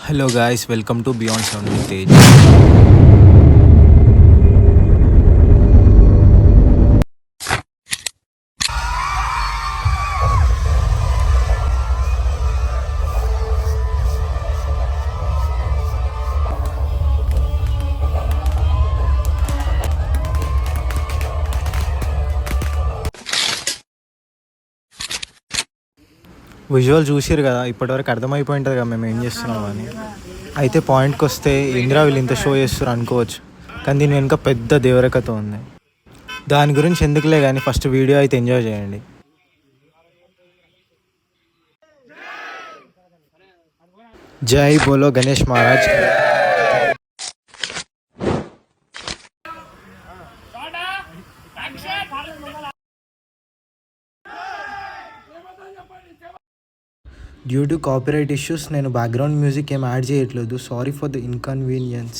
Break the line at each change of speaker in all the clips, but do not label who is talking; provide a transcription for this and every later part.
Hello guys, welcome to Beyond Sound with Tej. Visual చూసిరు కదా, ఇప్పటివరకు అర్థమైపోయి ఉంటుంది కదా మేము ఏం చేస్తున్నాం అని. అయితే పాయింట్కి వస్తే ఇందిరా వీళ్ళు ఇంత షో చేస్తారు అనుకోవచ్చు, కానీ దీని వెనుక పెద్ద దేవరకత ఉంది. దాని గురించి ఎందుకులే కానీ ఫస్ట్ వీడియో అయితే ఎంజాయ్ చేయండి. జై బోలో Ganesh Maharaj. Due to copyright issues నేను బ్యాక్గ్రౌండ్ మ్యూజిక్ ఏం యాడ్ చేయట్లేదు. Sorry for the inconvenience.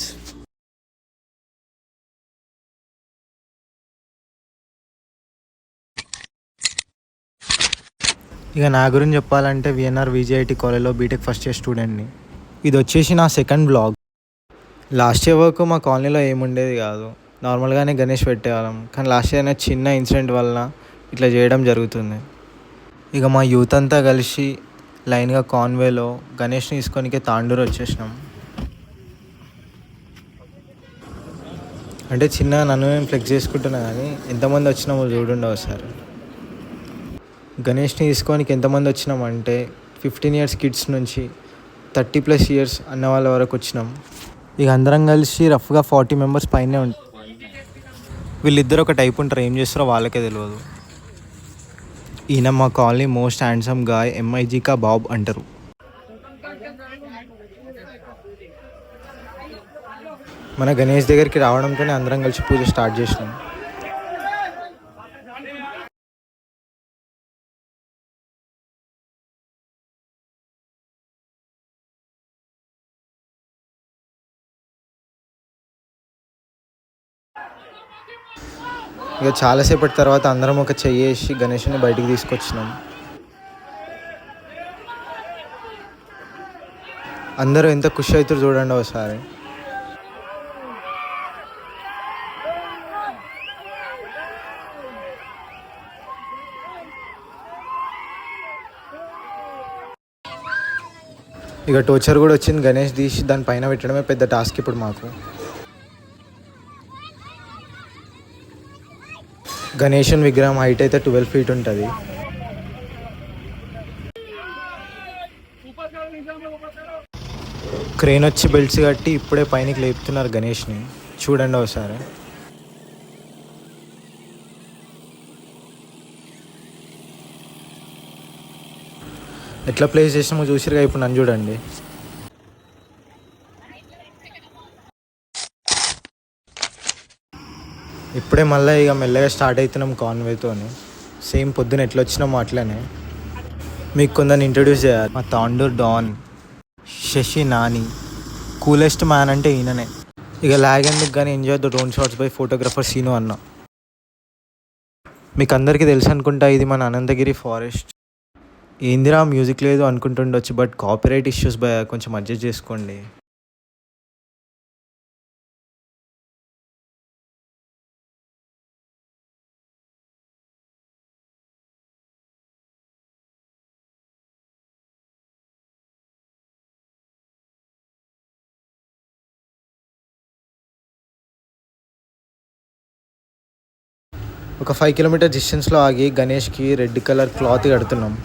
ఇక నా గురించి చెప్పాలంటే విఎన్ఆర్ విజిఐటి కాలేజ్లో బీటెక్ ఫస్ట్ ఇయర్ స్టూడెంట్ని. ఇది వచ్చేసి నా సెకండ్ బ్లాగ్. లాస్ట్ ఇయర్ వరకు మా కాలనీలో ఏముండేది కాదు, నార్మల్గానే గణేష్ పెట్టేవాళ్ళం. కానీ లాస్ట్ ఇయర్ అనేది చిన్న ఇన్సిడెంట్ వలన ఇట్లా చేయడం జరుగుతుంది. ఇక మా యూత్ అంతా కలిసి లైన్గా కాన్వేలో గణేష్ని తీసుకొనికే తాండూరు వచ్చేసినాం. అంటే చిన్న నన్ను నేను ఫ్లెక్స్ చేసుకుంటున్నా, కానీ ఎంతమంది వచ్చినామో చూడండి ఒకసారి. గణేష్ని తీసుకోనికి ఎంతమంది వచ్చినామంటే 15 ఇయర్స్ కిడ్స్ నుంచి 30+ ఇయర్స్ అన్న వాళ్ళ వరకు వచ్చినాం. ఇక అందరం కలిసి రఫ్గా 40 మెంబర్స్ పైనే ఉంటాం. వీళ్ళిద్దరు ఒక టైప్ ఉంటారు, ఏం చేస్తారో వాళ్ళకే తెలియదు. ఈయన మా కాలనీ మోస్ట్ హ్యాండ్సమ్ గాయ్, ఎంఐజీకా బాబ్ అంటారు. మన గణేష్ దగ్గరికి రావడంతోనే అందరం కలిసి పూజ స్టార్ట్ చేసినాం. ఇక చాలాసేపటి తర్వాత అందరం ఒక చెయ్యేసి గణేష్ని బయటికి తీసుకొచ్చినాం. అందరూ ఎంత ఖుషి అవుతారు చూడండి ఒకసారి. ఇక టోచర్ కూడా వచ్చింది, గణేష్ తీసి దాని పైన పెట్టడమే పెద్ద టాస్క్ ఇప్పుడు మాకు. గణేషన్ విగ్రహం హైట్ అయితే 12 ఫీట్ ఉంటుంది. క్రేన్ వచ్చి బెల్ట్స్ కట్టి ఇప్పుడే పైనకి లేపుతున్నారు గణేష్ని, చూడండి ఒకసారి. ఎట్లా ప్లేస్ చేసినామో చూసిరుగా, ఇప్పుడు నన్ను చూడండి. ఇప్పుడే మళ్ళీ ఇక మెల్లగా స్టార్ట్ అవుతున్నాం కాన్వేతో. సేమ్ పొద్దున ఎట్లా వచ్చినామో అట్లనే. మీకు కొందరిని ఇంట్రడ్యూస్ చేయాలి. మా Tandur don Shashi Nani, coolest man అంటే ఈయననే. ఇక లాగ్ ఎందుకు కానీ enjoy the drone shots by photographer Seenu అన్న. మీకు అందరికీ తెలుసు అనుకుంటా, ఇది మన అనంతగిరి ఫారెస్ట్. ఏందిరా మ్యూజిక్ లేదు అనుకుంటుండొచ్చు, బట్ కాపీరైట్ ఇష్యూస్ బై కొంచెం అడ్జస్ట్ చేసుకోండి. ఒక 5 కిలోమీటర్ డిస్టెన్స్లో ఆగి గణేష్కి రెడ్ కలర్ క్లాత్ కడుతున్నాం.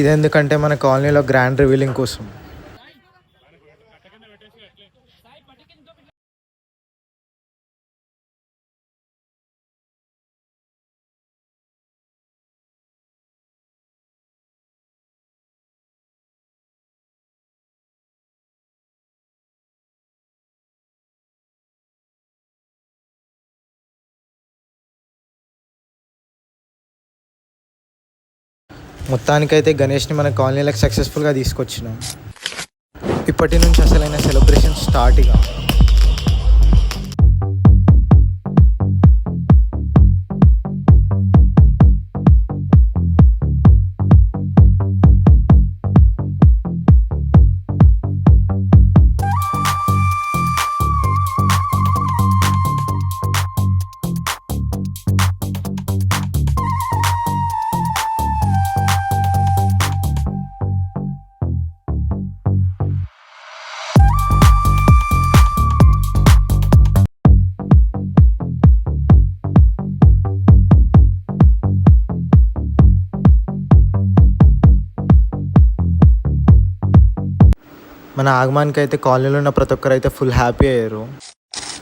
ఇదెందుకంటే మన కాలనీలో గ్రాండ్ రివీలింగ్ కోసం. మొత్తానికైతే గణేష్ని మన కాలనీలకు సక్సెస్ఫుల్గా తీసుకొచ్చినాం. ఇప్పటి నుంచి అసలైన సెలబ్రేషన్ స్టార్ట్. ఇక మన ఆగమానికి అయితే కాలనీలో ఉన్న ప్రతి ఒక్కరు అయితే ఫుల్ హ్యాపీ అయ్యారు.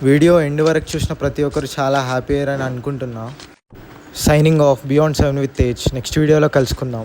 వీడియో ఎండ్ వరకు చూసిన ప్రతి ఒక్కరు చాలా హ్యాపీ అయ్యారని అనుకుంటున్నా. Signing off beyond 7 with Tej. Next వీడియోలో కలుసుకుందాం.